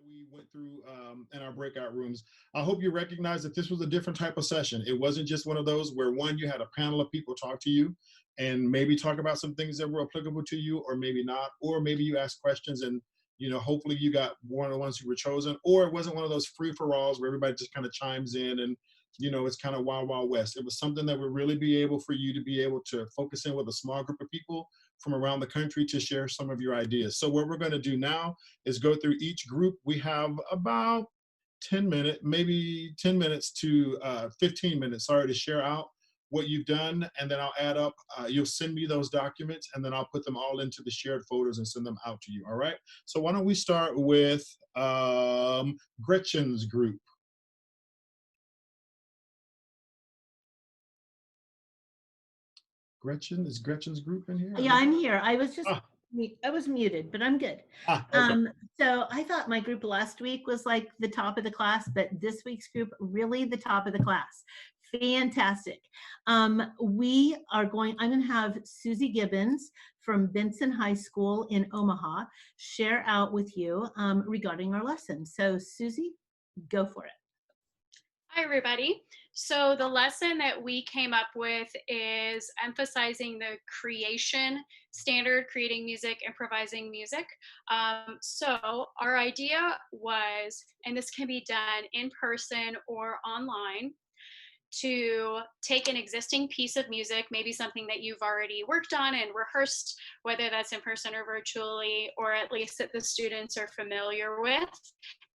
we went through in our breakout rooms. I hope you recognize that this was a different type of session. It wasn't just one of those where one, you had a panel of people talk to you and maybe talk about some things that were applicable to you, or maybe not, or maybe you asked questions and hopefully you got one of the ones who were chosen, or it wasn't one of those free-for-alls where everybody just kind of chimes in and it's kind of wild, wild west. It was something that would really be able for you to be able to focus in with a small group of people from around the country to share some of your ideas. So what we're going to do now is go through each group. We have about 10 minutes, maybe 10 minutes to 15 minutes, sorry, to share out what you've done, and then I'll add up, you'll send me those documents, and then I'll put them all into the shared folders and send them out to you, all right? So why don't we start with Gretchen's group. Gretchen, is Gretchen's group in here? Yeah, I'm here. I was just, I was muted, but I'm good. Okay. So I thought my group last week was like the top of the class, but this week's group, really the top of the class. Fantastic. We are going, I'm going to have Susie Gibbons from Benson High School in Omaha share out with you regarding our lesson. So Susie, go for it. Hi, everybody. So the lesson that we came up with is emphasizing the creation standard, creating music, improvising music. So our idea was, and this can be done in person or online, to take an existing piece of music, maybe something that you've already worked on and rehearsed, whether that's in person or virtually, or at least that the students are familiar with,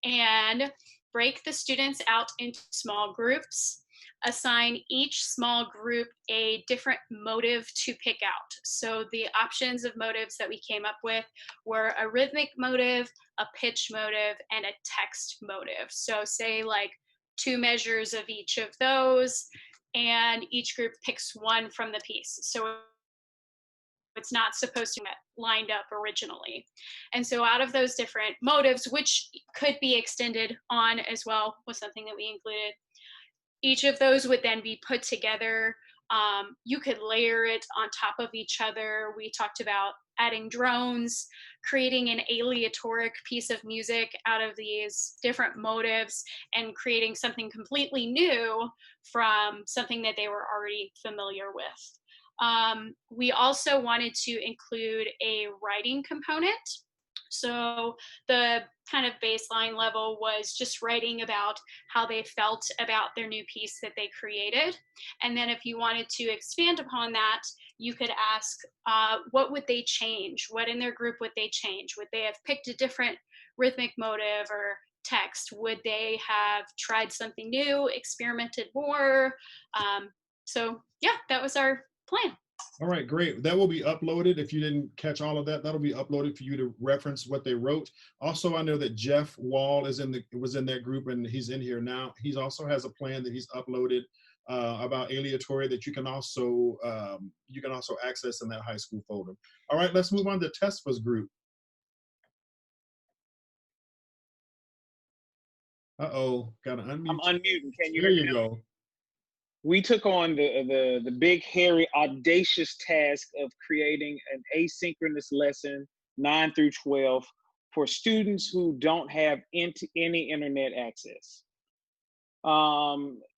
and break the students out into small groups, assign each small group a different motive to pick out. So the options of motives that we came up with were a rhythmic motive, a pitch motive, and a text motive. So say like 2 measures of each of those, and each group picks one from the piece. So it's not supposed to be lined up originally. And so out of those different motives, which could be extended on as well, was something that we included. Each of those would then be put together. You could layer it on top of each other. We talked about adding drones, creating an aleatoric piece of music out of these different motives, and creating something completely new from something that they were already familiar with. We also wanted to include a writing component. So the kind of baseline level was just writing about how they felt about their new piece that they created. And then if you wanted to expand upon that, you could ask, what would they change? What in their group would they change? Would they have picked a different rhythmic motive or text? Would they have tried something new, experimented more? So yeah, that was our plan. All right, great. That will be uploaded. If you didn't catch all of that, that'll be uploaded for you to reference what they wrote. Also, I know that Jeff Wall was in that group, and he's in here now. He also has a plan that he's uploaded about aleatory that you can also access in that high school folder. All right, let's move on to Tesfa's group. Uh-oh, gotta unmute. I'm unmuting. Can you There hear me? you go. We took on the big, hairy, audacious task of creating an asynchronous lesson, 9 through 12, for students who don't have any internet access.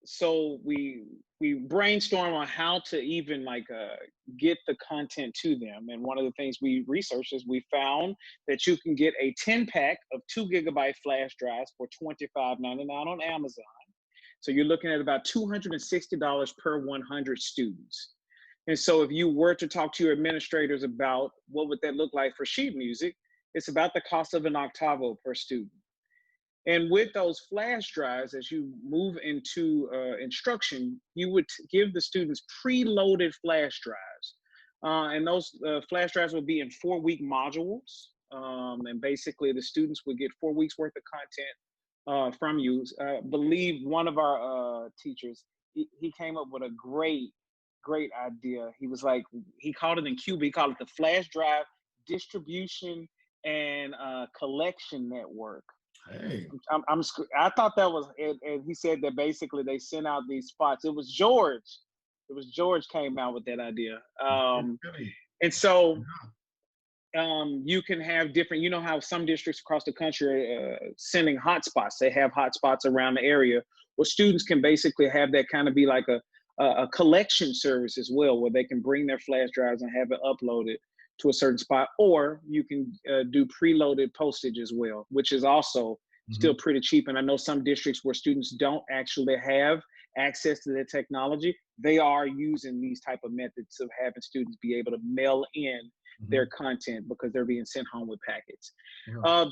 So we brainstorm on how to even get the content to them. And one of the things we researched is we found that you can get a 10-pack of 2 gigabyte flash drives for $25.99 on Amazon. So you're looking at about $260 per 100 students. And so if you were to talk to your administrators about what would that look like for sheet music, it's about the cost of an octavo per student. And with those flash drives, as you move into instruction, you would give the students preloaded flash drives. And those flash drives will be in 4-week modules. And basically the students would get 4 weeks worth of content from you. Believe one of our teachers, he came up with a great idea. He was like, he called it in Cuba, he called it the flash drive distribution and collection network. Hey. I thought that was, and he said that basically they sent out these spots. It was George came out with that idea. And so you can have different, you know how some districts across the country are sending hotspots. They have hotspots around the area. Well, students can basically have that kind of be like a collection service as well, where they can bring their flash drives and have it uploaded to a certain spot. Or you can do preloaded postage as well, which is also still pretty cheap. And I know some districts where students don't actually have access to the technology, they are using these type of methods of having students be able to mail in their content because they're being sent home with packets.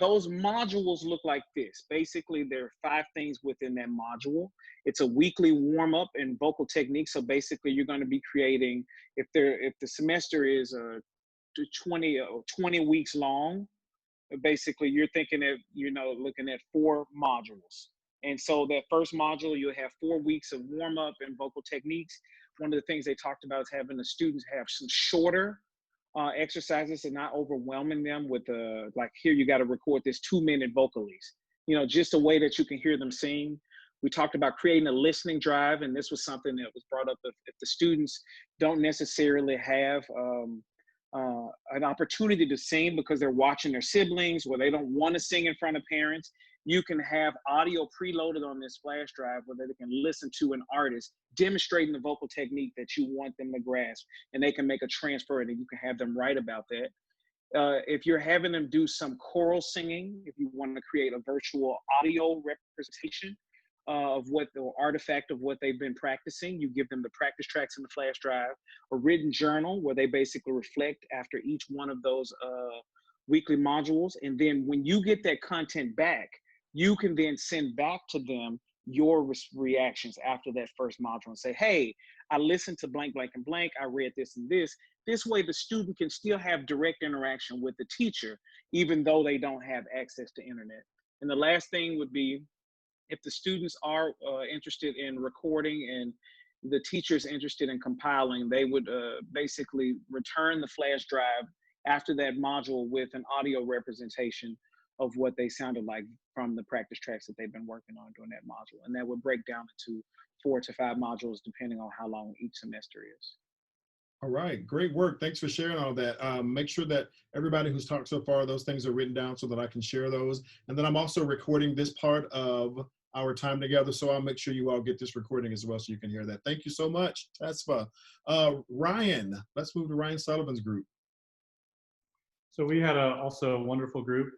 Those modules look like this. Basically, there are 5 things within that module. It's a weekly warm-up and vocal technique. So basically, you're going to be creating, if the semester is 20 weeks long, basically you're thinking of, looking at 4 modules. And so that first module, you'll have 4 weeks of warm-up and vocal techniques. One of the things they talked about is having the students have some shorter exercises and not overwhelming them with like, here, you got to record this 2-minute vocalese, just a way that you can hear them sing. We talked about creating a listening drive, and this was something that was brought up. If the students don't necessarily have an opportunity to sing because they're watching their siblings, or they don't want to sing in front of parents, you can have audio preloaded on this flash drive where they can listen to an artist demonstrating the vocal technique that you want them to grasp, and they can make a transfer, and you can have them write about that. If you're having them do some choral singing, if you want to create a virtual audio representation of what the artifact of what they've been practicing, you give them the practice tracks in the flash drive, a written journal where they basically reflect after each one of those weekly modules. And then when you get that content back, you can then send back to them your reactions after that first module and say, hey, I listened to blank, blank, and blank. I read this and this. This way the student can still have direct interaction with the teacher, even though they don't have access to internet. And the last thing would be, if the students are interested in recording and the teacher is interested in compiling, they would basically return the flash drive after that module with an audio representation of what they sounded like from the practice tracks that they've been working on during that module. And that would break down into 4 to 5 modules, depending on how long each semester is. All right, great work. Thanks for sharing all that. Make sure that everybody who's talked so far, those things are written down so that I can share those. And then I'm also recording this part of our time together, so I'll make sure you all get this recording as well so you can hear that. Thank you so much, Tesfa. Ryan, let's move to Ryan Sullivan's group. So we had also a wonderful group,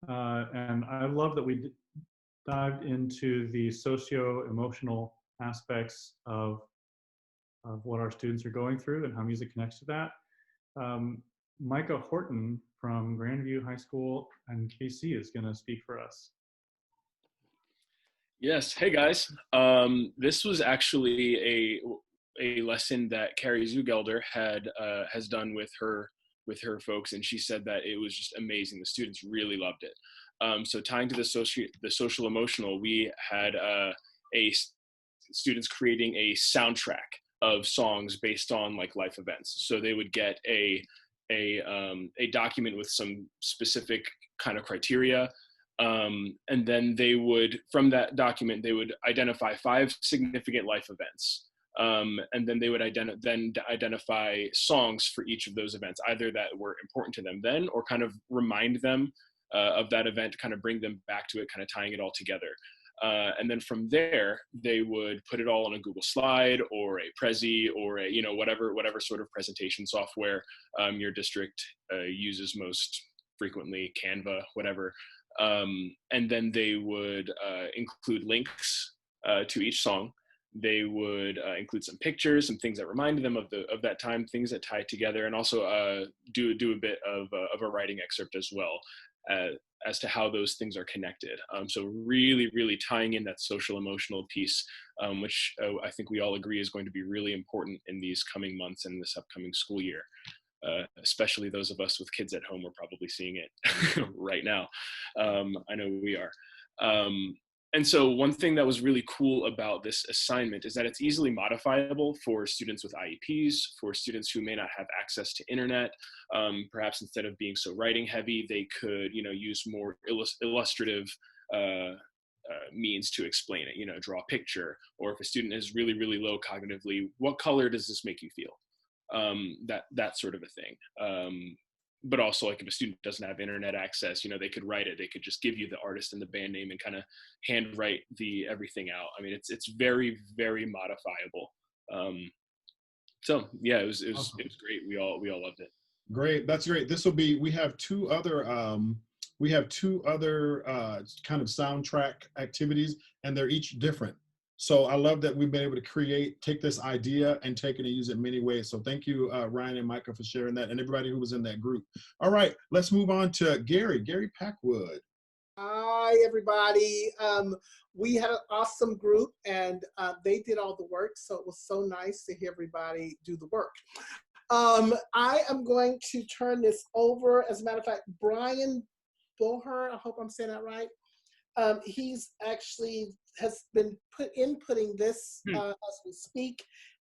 and I love that we dived into the socio-emotional aspects of what our students are going through and how music connects to that. Micah Horton from Grandview High School and KC is going to speak for us. Yes, hey guys. This was actually a lesson that Carrie Zugelder has done with her folks, and she said that it was just amazing. The students really loved it. So tying to the social emotional, we had students creating a soundtrack of songs based on like life events. So they would get a document with some specific kind of criteria. And then they would, from that document, they would identify 5 significant life events. And then they would identify songs for each of those events, either that were important to them then, or kind of remind them of that event, kind of bring them back to it, kind of tying it all together. And then from there, they would put it all on a Google slide or a Prezi or a, whatever sort of presentation software your district uses most frequently, Canva, whatever. And then they would include links to each song. They would include some pictures, some things that reminded them of that time, things that tie it together, and also do a bit of a writing excerpt as well as to how those things are connected. So really, really tying in that social emotional piece, which I think we all agree is going to be really important in these coming months and this upcoming school year. Especially those of us with kids at home, we're probably seeing it right now. I know we are. And so one thing that was really cool about this assignment is that it's easily modifiable for students with IEPs, for students who may not have access to internet. Perhaps instead of being so writing heavy, they could, use more illustrative means to explain it, draw a picture, or if a student is really, really low cognitively, what color does this make you feel? That sort of a thing. but also like if a student doesn't have internet access, you know, they could write it. They could just give you the artist and the band name and kind of handwrite the everything out. I mean, it's very, very modifiable. So yeah, it was Awesome. it was great. We all loved it. Great, that's great. This will be, we have two other kind of soundtrack activities, and they're each different. So I love that we've been able to take this idea and take it and use it in many ways. So thank you, Ryan and Micah, for sharing that, and everybody who was in that group. All right, let's move on to Gary Packwood. Hi, everybody. We had an awesome group, and they did all the work, so it was so nice to hear everybody do the work. I am going to turn this over. As a matter of fact, Brian Boher, I hope I'm saying that right. He's actually has been inputting this as we speak,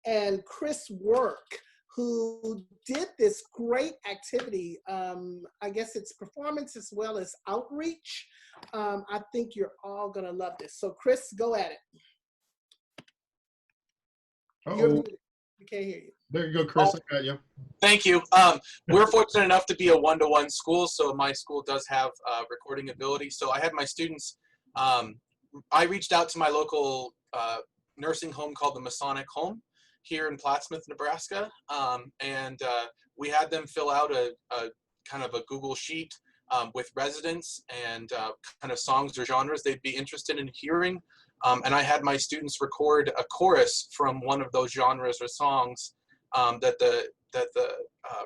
and Chris Work, who did this great activity. I guess it's performance as well as outreach. I think you're all gonna love this. So Chris, go at it. We can't hear you. There you go, Chris. I got you. Thank you. We're fortunate enough to be a one-to-one school, so my school does have recording ability. So I had my students, I reached out to my local nursing home called the Masonic Home here in Plattsmouth, Nebraska, and we had them fill out a kind of a Google sheet with residents and kind of songs or genres they'd be interested in hearing. And I had my students record a chorus from one of those genres or songs that the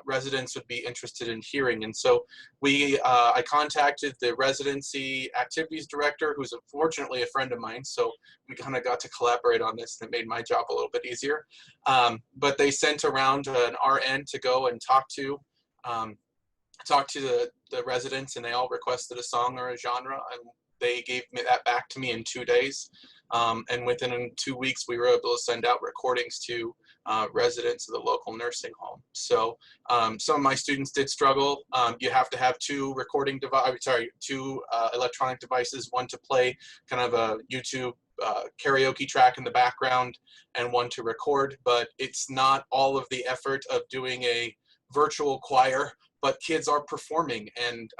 residents would be interested in hearing. And so I contacted the residency activities director, who's unfortunately a friend of mine. So we kind of got to collaborate on this, and it made my job a little bit easier. But they sent around an RN to go and talk to the residents, and they all requested a song or a genre, and they gave me that back to me in 2 days. And within 2 weeks, we were able to send out recordings to residents of the local nursing home. So some of my students did struggle. You have to have two electronic devices, one to play kind of a YouTube karaoke track in the background and one to record, but it's not all of the effort of doing a virtual choir, but kids are performing, and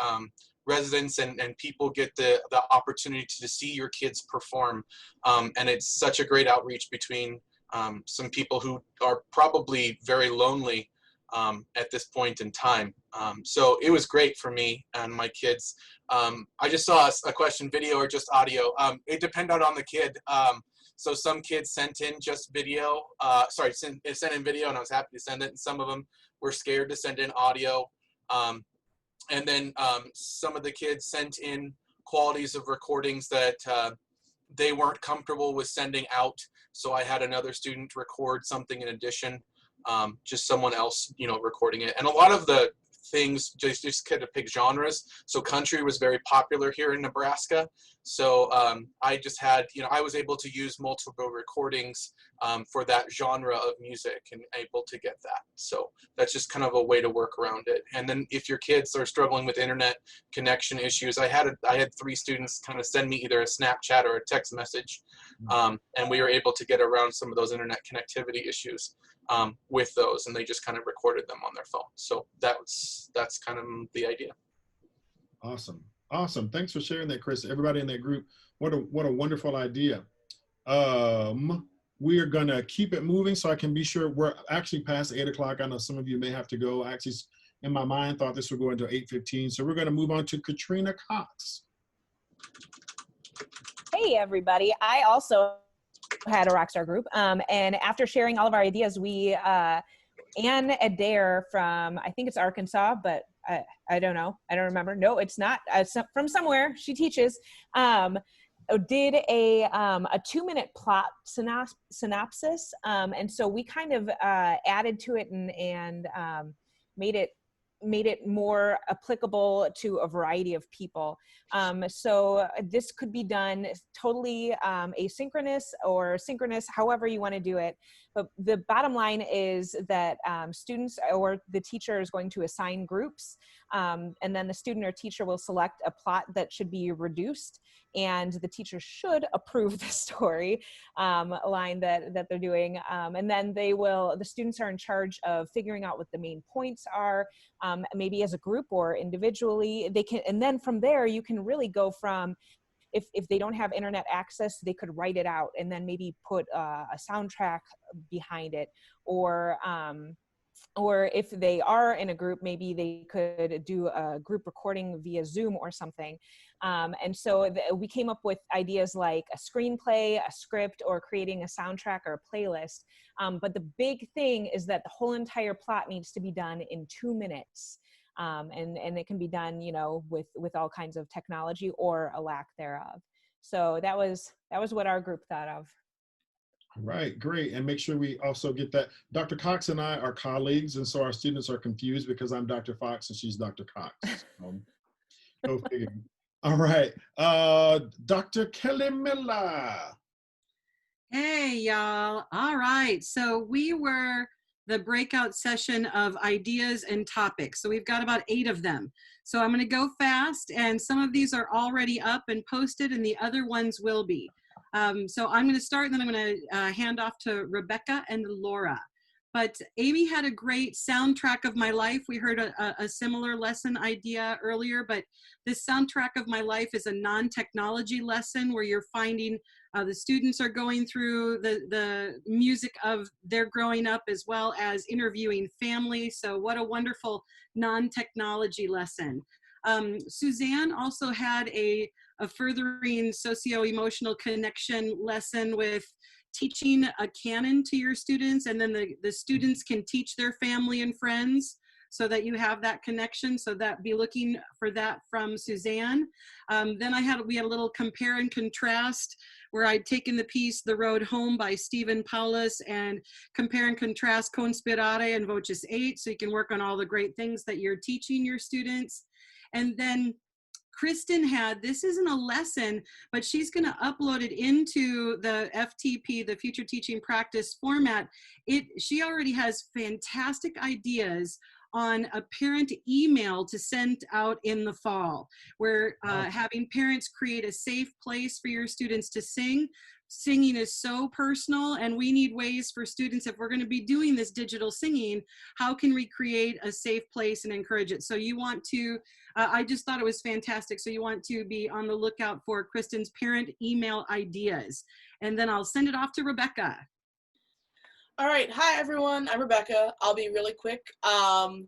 residents and people get the opportunity to see your kids perform. And it's such a great outreach between some people who are probably very lonely at this point in time. So it was great for me and my kids. I just saw a question, video or just audio. It depended on the kid. So some kids sent in just video, sent in video, and I was happy to send it. And some of them were scared to send in audio. And then some of the kids sent in qualities of recordings that they weren't comfortable with sending out. So I had another student record something in addition, just someone else, recording it. And a lot of the things just kind of pick genres. So country was very popular here in Nebraska. So I just had, I was able to use multiple recordings for that genre of music and able to get that. So that's just kind of a way to work around it. And then if your kids are struggling with internet connection issues, I had 3 students kind of send me either a Snapchat or a text message, and we were able to get around some of those internet connectivity issues with those, and they just kind of recorded them on their phone. So that's kind of the idea. Awesome. Thanks for sharing that, Chris. Everybody in that group, what a wonderful idea. We are gonna keep it moving so I can be sure. We're actually past 8 o'clock. I know some of you may have to go. I actually, in my mind, thought this would go until 8:15. So we're gonna move on to Katrina Cox. Hey, everybody. I also had a rockstar group. And after sharing all of our ideas, Anne Adair from, I think it's Arkansas, but I don't know. I don't remember. No, it's not. It's from somewhere. She teaches. Did a 2-minute plot synopsis. And so we kind of added to it and made it more applicable to a variety of people. So this could be done totally asynchronous or synchronous, however you want to do it. But the bottom line is that students or the teacher is going to assign groups, and then the student or teacher will select a plot that should be reduced. and the teacher should approve the story line that they're doing. And then the students are in charge of figuring out what the main points are, maybe as a group or individually. And then from there, you can really go from, if they don't have internet access, they could write it out and then maybe put a soundtrack behind it, or if they are in a group, maybe they could do a group recording via Zoom or something. And so we came up with ideas like a screenplay, a script, or creating a soundtrack or a playlist. But the big thing is that the whole entire plot needs to be done in 2 minutes. And it can be done, with all kinds of technology or a lack thereof. So that was what our group thought of. Right, great. And make sure we also get that. Dr. Cox and I are colleagues, and so our students are confused because I'm Dr. Fox and she's Dr. Cox. Go figure. All right, Dr. Kelly Miller. Hey, y'all. All right, so we were the breakout session of ideas and topics. So we've got about 8 of them. So I'm gonna go fast, and some of these are already up and posted, and the other ones will be. So I'm going to start, and then I'm going to hand off to Rebecca and Laura. But Amy had a great soundtrack of my life. We heard a similar lesson idea earlier, but this soundtrack of my life is a non-technology lesson where you're finding the students are going through the music of their growing up, as well as interviewing family. So what a wonderful non-technology lesson. Suzanne also had a furthering socio-emotional connection lesson with teaching a canon to your students, and then the students can teach their family and friends so that you have that connection. So that, be looking for that from Suzanne. Then we had a little compare and contrast where I'd taken the piece The Road Home by Stephen Paulus and compare and contrast Conspirare and Voces 8, so you can work on all the great things that you're teaching your students. And then Kristen this isn't a lesson, but she's going to upload it into the FTP, the Future Teaching Practice format. She already has fantastic ideas on a parent email to send out in the fall, where having parents create a safe place for your students to sing. Singing is so personal, and we need ways for students, if we're going to be doing this digital singing, how can we create a safe place and encourage it? So you want to, I just thought it was fantastic. So you want to be on the lookout for Kristen's parent email ideas. And then I'll send it off to Rebecca. All right, hi everyone, I'm Rebecca. I'll be really quick. The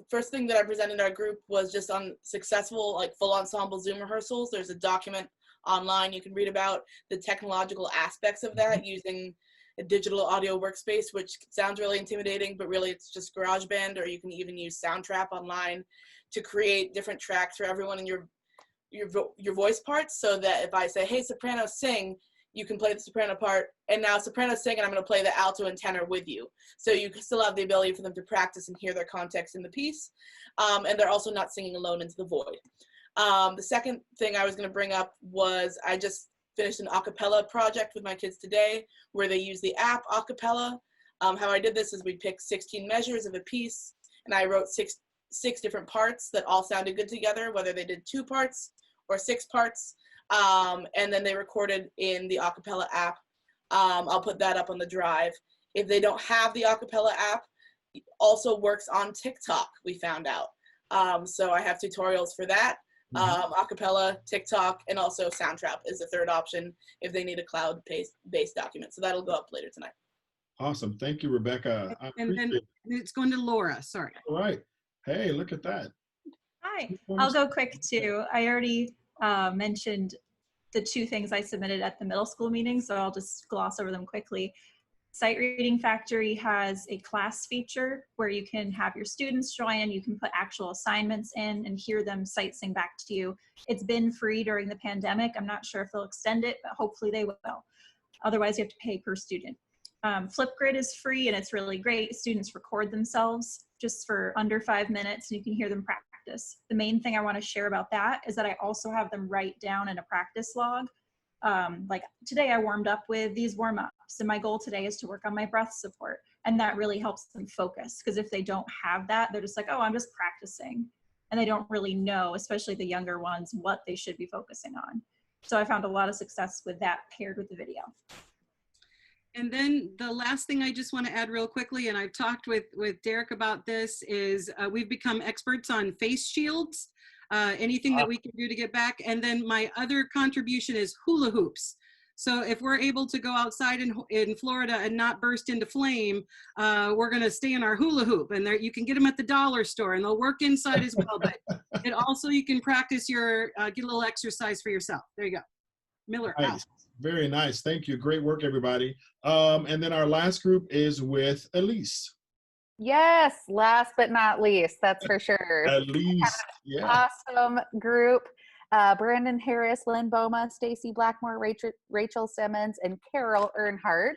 first thing that I presented our group was just on successful, full ensemble Zoom rehearsals. There's a document online you can read about the technological aspects of that using a digital audio workspace, which sounds really intimidating, but really it's just GarageBand, or you can even use Soundtrap online to create different tracks for everyone in your voice parts, so that if I say, hey, soprano, sing, you can play the soprano part, and now soprano sing, and I'm going to play the alto and tenor with you. So you still have the ability for them to practice and hear their context in the piece, and they're also not singing alone into the void. The second thing I was going to bring up was I just finished an a cappella project with my kids today, where they use the app a cappella. How I did this is we picked 16 measures of a piece, and I wrote six different parts that all sounded good together, whether they did 2 parts or 6 parts. And then they recorded in the a cappella app. I'll put that up on the drive. If they don't have the a cappella app, it also works on TikTok, we found out. So I have tutorials for that. A cappella, TikTok, and also Soundtrap is the third option if they need a cloud-based document. So that'll go up later tonight. Awesome. Thank you, Rebecca. And it's going to Laura, sorry. All right. Hey, look at that. Hi, I'll go quick too. I already mentioned the 2 things I submitted at the middle school meeting, so I'll just gloss over them quickly. Sight Reading Factory has a class feature where you can have your students join, you can put actual assignments in and hear them sight sing back to you. It's been free during the pandemic. I'm not sure if they'll extend it, but hopefully they will. Otherwise, you have to pay per student. Flipgrid is free and it's really great. Students record themselves just for under 5 minutes and you can hear them practice. The main thing I want to share about that is that I also have them write down in a practice log. Like today I warmed up with these warm-ups, and my goal today is to work on my breath support, and that really helps them focus, because if they don't have that, they're just like, oh, I'm just practicing, and they don't really know, especially the younger ones, what they should be focusing on. So I found a lot of success with that paired with the video. And then the last thing I just want to add real quickly, and I've talked with Derrick about this, is we've become experts on face shields, anything that we can do to get back. And then my other contribution is hula hoops. So if we're able to go outside in Florida and not burst into flame, we're going to stay in our hula hoop. And there, you can get them at the dollar store, and they'll work inside as well. But it also, you can practice your, get a little exercise for yourself. There you go. Miller, nice. out. Very nice. Thank you. Great work, everybody. And then our last group is with Elise. Yes, last but not least, that's for sure. Elise, yeah. Awesome group. Brandon Harris, Lynn Boma, Stacy Blackmore, Rachel Simmons, and Carol Earnhardt,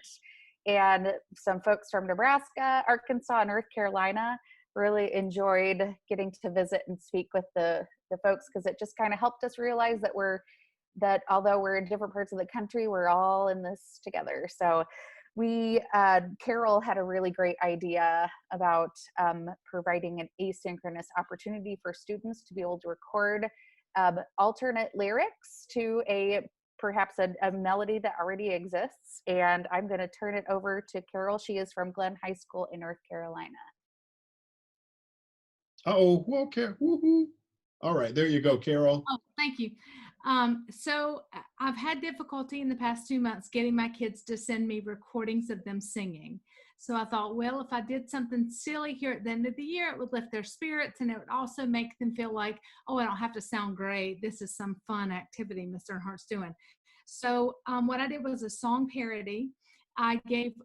and some folks from Nebraska, Arkansas, and North Carolina. Really enjoyed getting to visit and speak with the folks, because it just kind of helped us realize that although we're in different parts of the country, we're all in this together. So Carol had a really great idea about providing an asynchronous opportunity for students to be able to record alternate lyrics to perhaps a melody that already exists. And I'm going to turn it over to Carol. She is from Glenn High School in North Carolina. Uh-oh, okay, woohoo. All right, there you go, Carol. Oh, thank you. So I've had difficulty in the past 2 months getting my kids to send me recordings of them singing. So I thought, well, if I did something silly here at the end of the year, it would lift their spirits, and it would also make them feel like, oh, I don't have to sound great. This is some fun activity Mr. Earnhardt's doing. So what I did was a song parody.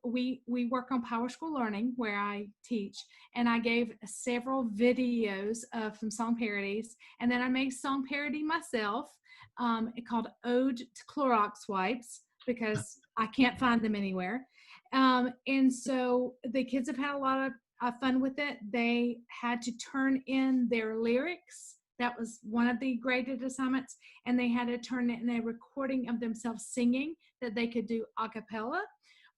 We work on Power School Learning where I teach, and I gave several videos of some song parodies, and then I made song parody myself. Called Ode to Clorox Wipes, because I can't find them anywhere. And so the kids have had a lot of fun with it. They had to turn in their lyrics. That was one of the graded assignments. And they had to turn in a recording of themselves singing that they could do a cappella,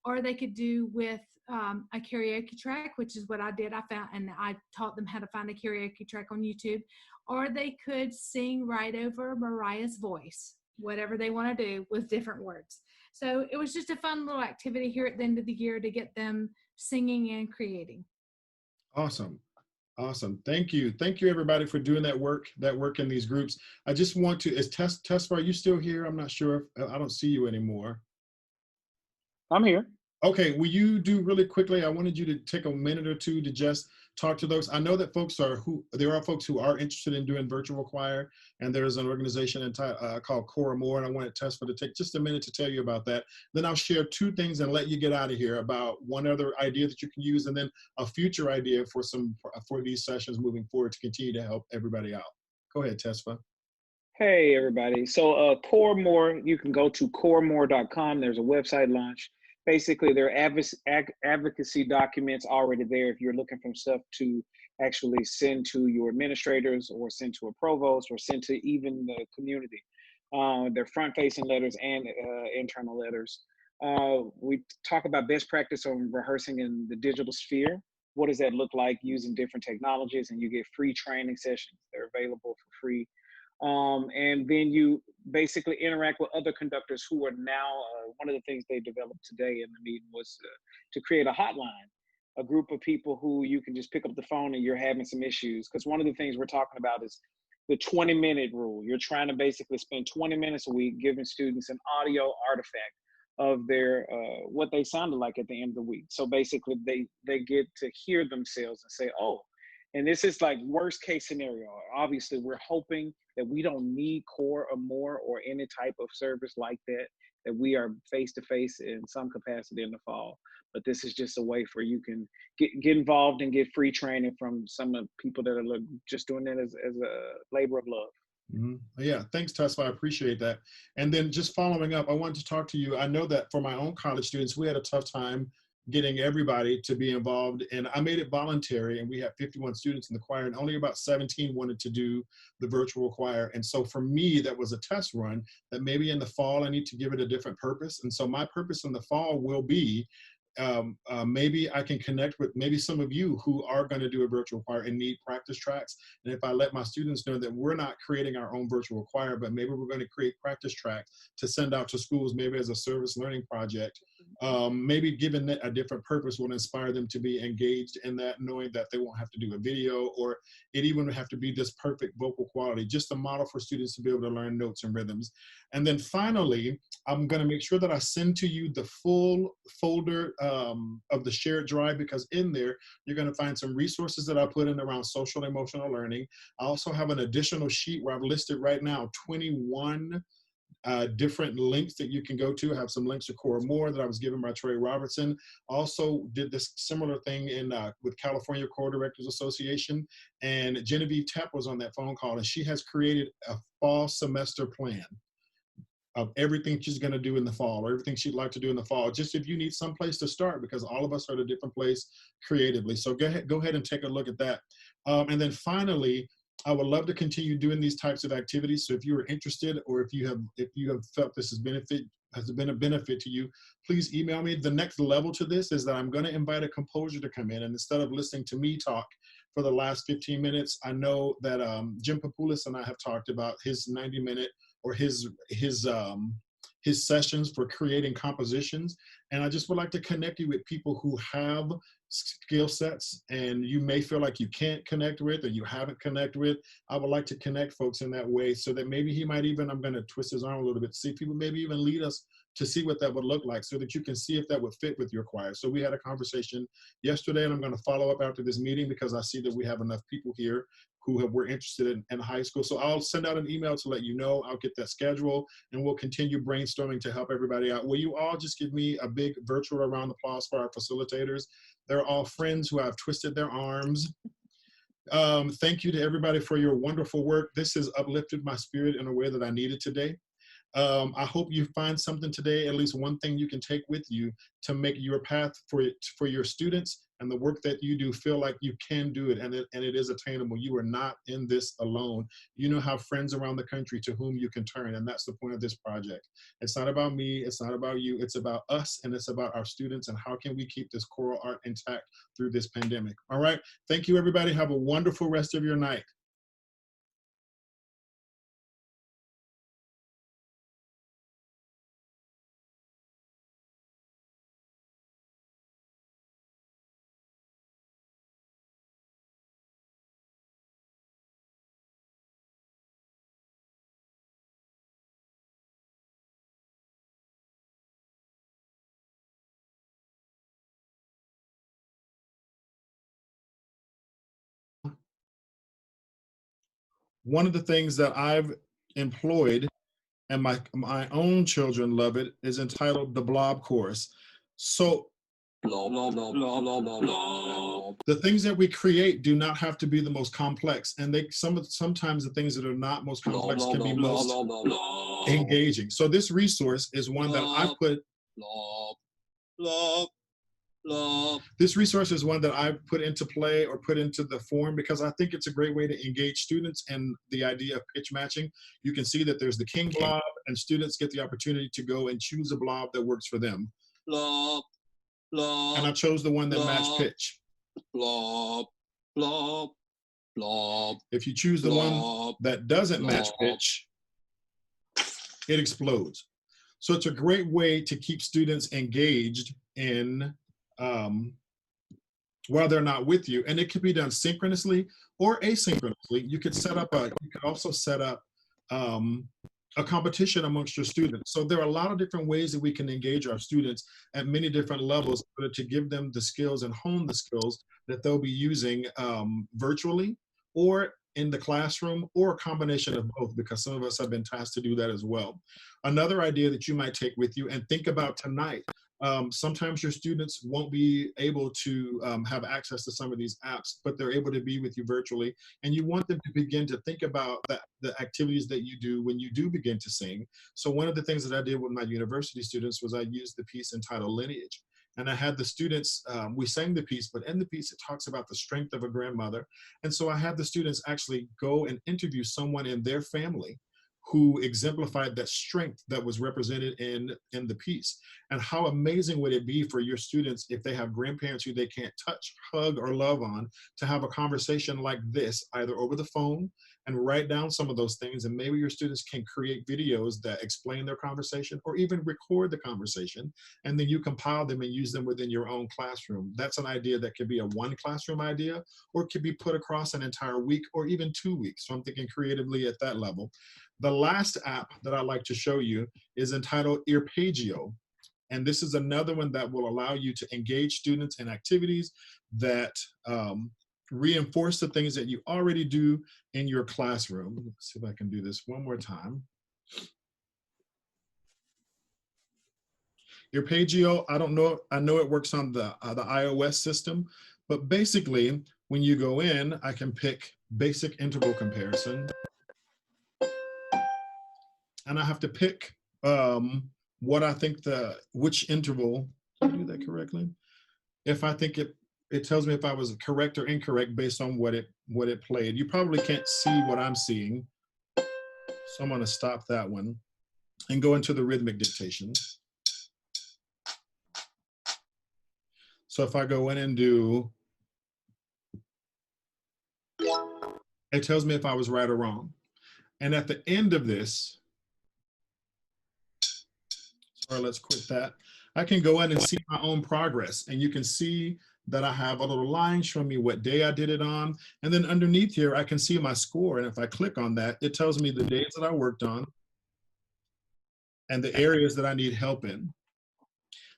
or they could do with a karaoke track, which is what I did. I found, and I taught them how to find a karaoke track on YouTube, or they could sing right over Mariah's voice, whatever they want to do with different words. So it was just a fun little activity here at the end of the year to get them singing and creating. Awesome. Awesome. Thank you. Thank you, everybody, for doing that work in these groups. I just want to, is Tesfa, are you still here? I'm not sure. I don't see you anymore. I'm here. Okay, will you do really quickly? I wanted you to take a minute or two to just talk to those. I know that there are folks who are interested in doing virtual choir, and there's an organization called Cora More, and I wanted Tesfa to take just a minute to tell you about that. Then I'll share two things and let you get out of here about one other idea that you can use, and then a future idea for these sessions moving forward to continue to help everybody out. Go ahead, Tesfa. Hey, everybody. So Core More, you can go to coremore.com. There's a website launch. Basically, there are advocacy documents already there if you're looking for stuff to actually send to your administrators, or send to a provost, or send to even the community. They're front-facing letters and internal letters. We talk about best practice on rehearsing in the digital sphere. What does that look like using different technologies? And you get free training sessions. They're available for free. And then you basically interact with other conductors who are now, one of the things they developed today in the meeting was to create a hotline, a group of people who you can just pick up the phone and you're having some issues. Because one of the things we're talking about is the 20-minute rule. You're trying to basically spend 20 minutes a week giving students an audio artifact of their what they sounded like at the end of the week. So basically they get to hear themselves and say, oh, and this is like worst case scenario. Obviously, we're hoping that we don't need Core or More or any type of service like that, that we are face-to-face in some capacity in the fall. But this is just a way for you can get involved and get free training from some of the people that are just doing it as a labor of love. Mm-hmm. Yeah, thanks, Tesfa. I appreciate that. And then just following up, I wanted to talk to you. I know that for my own college students, we had a tough time getting everybody to be involved, and I made it voluntary, and we had 51 students in the choir, and only about 17 wanted to do the virtual choir. And so for me, that was a test run that maybe in the fall I need to give it a different purpose. And so my purpose in the fall will be maybe I can connect with maybe some of you who are going to do a virtual choir and need practice tracks. And if I let my students know that we're not creating our own virtual choir, but maybe we're going to create practice tracks to send out to schools, maybe as a service learning project, maybe giving it a different purpose will inspire them to be engaged in that, knowing that they won't have to do a video, or it even would have to be this perfect vocal quality, just a model for students to be able to learn notes and rhythms. And then finally, I'm going to make sure that I send to you the full folder of the shared drive, because in there, you're going to find some resources that I put in around social and emotional learning. I also have an additional sheet where I've listed right now 21 different links that you can go to. I have some links to Core More that I was given by Trey Robertson. Also did this similar thing in with California Choral Directors Association, and Genevieve Tapp was on that phone call, and she has created a fall semester plan of everything she's going to do in the fall, or everything she'd like to do in the fall, just if you need some place to start, because all of us are at a different place creatively. So go ahead and take a look at that. And then finally, I would love to continue doing these types of activities. So if you are interested, or if you have felt this has been a benefit to you, please email me. The next level to this is that I'm going to invite a composer to come in, and instead of listening to me talk for the last 15 minutes, I know that Jim Papoulis and I have talked about his 90-minute or his sessions for creating compositions. And I just would like to connect you with people who have skill sets and you may feel like you can't connect with, or you haven't connected with. I would like to connect folks in that way, so that maybe he might even, I'm going to twist his arm a little bit, see if people maybe even lead us to see what that would look like, so that you can see if that would fit with your choir. So we had a conversation yesterday, and I'm going to follow up after this meeting, because I see that we have enough people here who were interested in high school. So I'll send out an email to let you know. I'll get that schedule, and we'll continue brainstorming to help everybody out. Will you all just give me a big virtual round of applause for our facilitators? They're all friends who have twisted their arms. Thank you to everybody for your wonderful work. This has uplifted my spirit in a way that I needed today. I hope you find something today, at least one thing you can take with you to make your path for your students and the work that you do feel like you can do it, and it is attainable. You are not in this alone. You know, have friends around the country to whom you can turn, and that's the point of this project. It's not about me, it's not about you, it's about us, and it's about our students, and how can we keep this choral art intact through this pandemic. All right, thank you everybody. Have a wonderful rest of your night. One of the things that I've employed, and my own children love it, is entitled the Blob Course. So the things that we create do not have to be the most complex, and sometimes the things that are not most complex can be most engaging. So this resource is one that I put. This resource is one that I put into play, or put into the form, because I think it's a great way to engage students and the idea of pitch matching. You can see that there's the king blob, and students get the opportunity to go and choose a blob that works for them. Blob, blob, and I chose the one that matched pitch. Blob, blob, blob. If you choose the one that doesn't match pitch, it explodes. So it's a great way to keep students engaged in while they're not with you, and it could be done synchronously or asynchronously. You could also set up a competition amongst your students. So there are a lot of different ways that we can engage our students at many different levels, to give them the skills and hone the skills that they'll be using virtually or in the classroom, or a combination of both, because some of us have been tasked to do that as well. Another idea that you might take with you and think about tonight, sometimes your students won't be able to have access to some of these apps, but they're able to be with you virtually, and you want them to begin to think about the activities that you do when you do begin to sing. So one of the things that I did with my university students was I used the piece entitled Lineage. And I had the students, we sang the piece, but in the piece it talks about the strength of a grandmother. And so I had the students actually go and interview someone in their family who exemplified that strength that was represented in the piece. And how amazing would it be for your students, if they have grandparents who they can't touch, hug, or love on, to have a conversation like this, either over the phone, and write down some of those things. And maybe your students can create videos that explain their conversation, or even record the conversation, and then you compile them and use them within your own classroom. That's an idea that could be a one classroom idea, or it could be put across an entire week or even 2 weeks. So I'm thinking creatively at that level. The last app that I'd like to show you is entitled Arpeggio. And this is another one that will allow you to engage students in activities that reinforce the things that you already do in your classroom. Let's see if I can do this one more time. Arpeggio, I don't know, I know it works on the iOS system, but basically when you go in, I can pick basic interval comparison. And I have to pick what I think which interval, did I do that correctly? If I think it tells me if I was correct or incorrect based on what it played. You probably can't see what I'm seeing, so I'm gonna stop that one and go into the rhythmic dictation. So if I go in and do, it tells me if I was right or wrong. And at the end of this, sorry, let's quit that. I can go in and see my own progress, and you can see that I have a little line showing me what day I did it on. And then underneath here, I can see my score. And if I click on that, it tells me the days that I worked on and the areas that I need help in.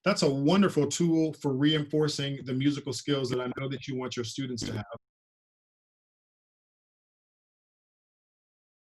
That's a wonderful tool for reinforcing the musical skills that I know that you want your students to have.